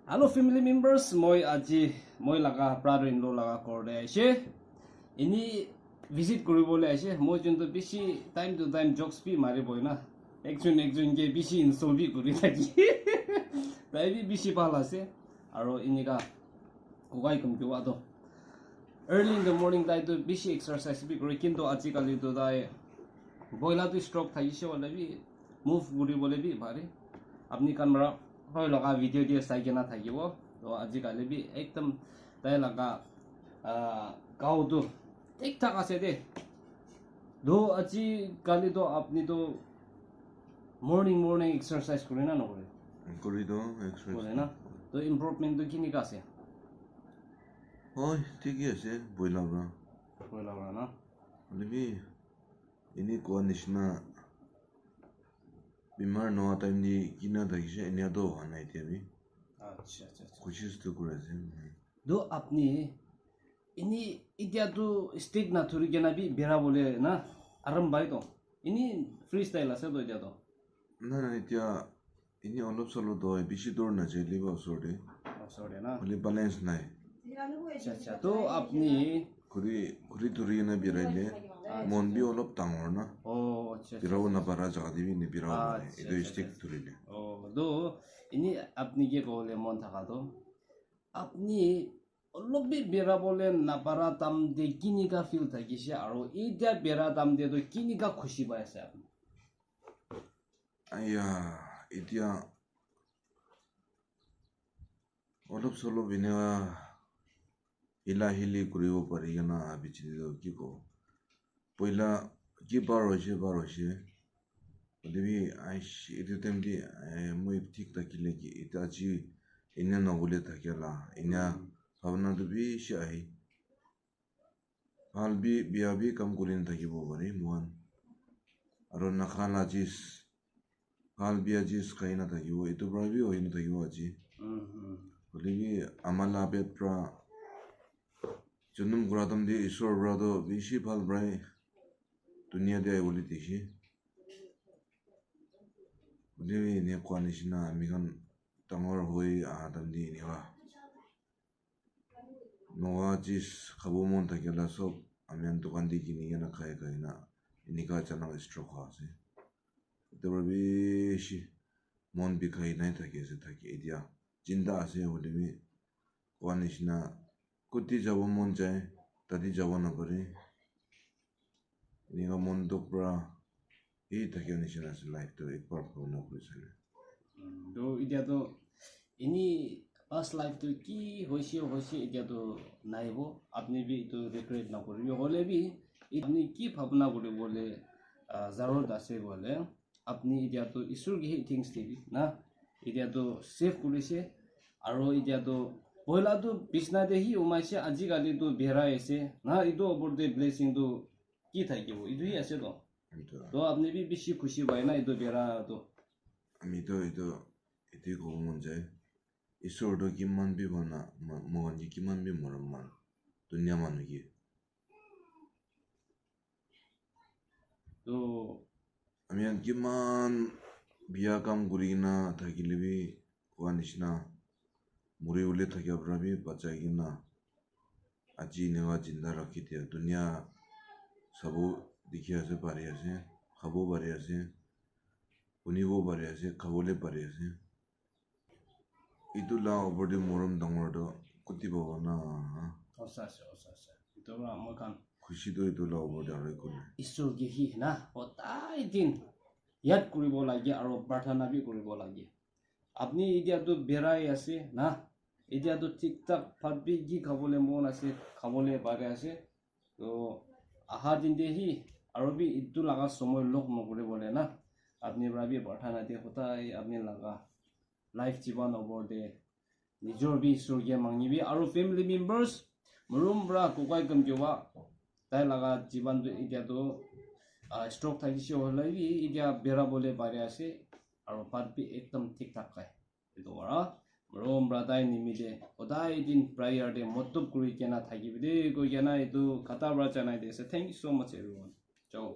Hello family members, moi aji moi laga brother-in-law laga korde aise. Ini visit koribole aise. Moi jonto bishi time to time jokes bi mari boina. Ekjon ke bishi insult bi kori thaki. Tai bi bishi bhal ase. Aro inika kogai kum kyo ado. Early in the morning tai to bishi exercise bi kori kinto aji kali to dai boila to stroke thakise wala bi move koribole bi bhari. Apni kamera হয় লগা video দিয়ে চাই কেনা থাকিব তো আজিকালি B একদম তাই লগা গাওটো ঠিক ঠাক আছে দে দো আজিকালি তো আপনি তো মর্নিং এক্সারসাইজ করে না নকরে করি তো এক্সারসাইজ করে না তো ইমপ্রুভমেন্ট তো কিনি আছে হয় ঠিকই আছে বইলাম না লিবি ইনি কোয়া নিশনা বিমার নোয়া টাইম দি কিনা থাকিছে এনিয়া তো হওয়া নাই এতিয়া আচ্ছা কোশিশ তো করে আছে দো আপনি ইনি ইতিয়া তো স্টিক না থুরি কেনা বি বেরা বলে না আরাম বাই তো ইনি ফ্রি স্টাইল আছে তো ইতিয়া তো না এতিয়া ইনি অলপ চলো তো বেশি দূর না যে লিবা ওসরে না বলে ব্যালেন্স নাই আচ্ছা তো আপনি ঘুরি তুরি না বেরাইলে মন বি অলপ ডাঙর না আচ্ছা বিরাও না পারা জায়গা দিবি নি বিরাও এটা স্টিক তুরিলে দো ইনি আপনি কি কলে মন থাকা তো আপনি অলপ বি বেরা বলে না পারা দাম দে কিনিকা ফিল থাকিছে আৰু এইটা বেৰা দাম দে তো কিনিকা খুশি পাই আছে আপনি আয়া এতিয়া অলপ চলপ এনে হিলি কৰিব পাৰি না বিচিৰি কি কওঁ পইলা কি বাৰ হৈছে দিবি এইটো টাইম দি মই ঠিক থাকিলে কি এতিয়া আজি এনে নগলে থাকিলা এনে ভাৱনাটো বেছি আহি ভাল বিয়া কাম কৰি নাথাকিব পাৰি মন আৰু নাখালা জিজ ভাল বিয়া জিজ খাই নাথাকিব এইটো পৰা বি হৈ নাথাকিব আজি হ'লেবি আমালা বেদ পৰা জন্ম কৰাম দি ঈশ্বৰৰ পৰাতো বেছি ভাল প্ৰায় দুনিয়া দিয়ে বুলি দেখি হ'লেবি এনে কোৱা নিচিনা আমিখন ডাঙৰ হৈ অহা দাম দি এনেকুৱা নোৱা জিজ খাব মন থাকিলে চব আমি দোকান দি কিনি কেনে খাই না এনেকুৱা জানাক ষ্ট্ৰক হোৱা আছে এতিয়া পৰা বেছি মন বিষাই নাই থাকি এতিয়া চিন্তা আছে হ'লেবি কোৱা নিচিনা ক'ত যাব মন যায় তাতে যাব নাপাৰে এনেকুৱা মনটোৰ পৰা এই থাকে নিচিনা আছে লাইফটো একবাৰ পূৰ্ণ কৰিছিলে তো এতিয়াতো এনি পাষ্ট লাইফটো কি হৈছে এতিয়াতো নাইব আপনি বি এইটো ৰিগ্ৰেট নকৰিব হ'লে বি আপুনি কি ভাৱনা কৰিবলে জাৰুৰত আছে বোলে আপনি এতিয়াতো ঈশ্বৰকে থিংছ দিবি না এতিয়াতো ছেভ কৰিছে আৰু এতিয়াতো পহিলাটো বিছনাতে সি উমাইছে আজিকালিতো বেৰাই আছে না এইটো ওপৰতে ব্লেছিংটো কি থাকিব এইটোই আছে তো আপনি বি বেছি খুশি পায় না এইটো বেৰাটো আমিতো এইটোৱে ক'ব মন যায় ঈশ্বৰটো কিমান বি বনা মোহনজি কিমান বি মৰম মান দুনিয়া মানুহকে তো আমি কিমান বিয়া কাম কৰি কিনা থাকিলে বি কোৱা নিচিনা মৰি উলি থাকিব পৰা বি বাচাই কিনা আজি এনেকুৱা জিন্দা ৰাখি দিয়া দুনিয়া চাব দেখি আছে পাৰি আছে খাব পাৰি আছে শুনিব পাৰি আছে খাবলৈ পাৰি আছে এইটো লা ওপৰতে মৰম ডাঙৰটো কুটি পাব না সঁচা এইটো মই কাম খুচিটো এইটো লা ওপৰতে আৰু একো নাই ঈশ্বৰকে সি না সদায় দিন ইয়াত কৰিব লাগে আৰু প্ৰাৰ্থনা বি কৰিব লাগে আপুনি এতিয়াতো বেৰাই আছে না এতিয়াতো ঠিক ঠাক ভাত বি কি খাবলৈ মন আছে খাবলৈ পাৰে আছে তো আহা দিনতে সি আৰু বি এইটো লগা সময় লগ নকৰিবলৈ না আপুনি পৰা বি প্ৰাৰ্থনা দিয়ে সদায় আপুনি লগা লাইফ জীৱন ওপৰতে নিজৰ বি ঈশ্বৰকে মাঙিবি আৰু ফেমিলি মেম্বাৰ্ছ মৰুম পৰা কোকাই কম কিবা তাই লগা জীৱনটো এতিয়াতো ষ্ট্ৰক থাকিছে হ'লে বি এতিয়া বেৰাবলৈ পাৰে আছে আৰু ভাত বি একদম ঠিক ঠাক খায় এইটো কৰা মৰুম পৰা তাই নিমিলে সদায় দিন প্ৰায়াৰ দে মতলব কৰি কেনা থাকিবি দেই কৈ কেনা এইটো খাতা পৰা জনাই দিছে thank you so' much everyone যাওক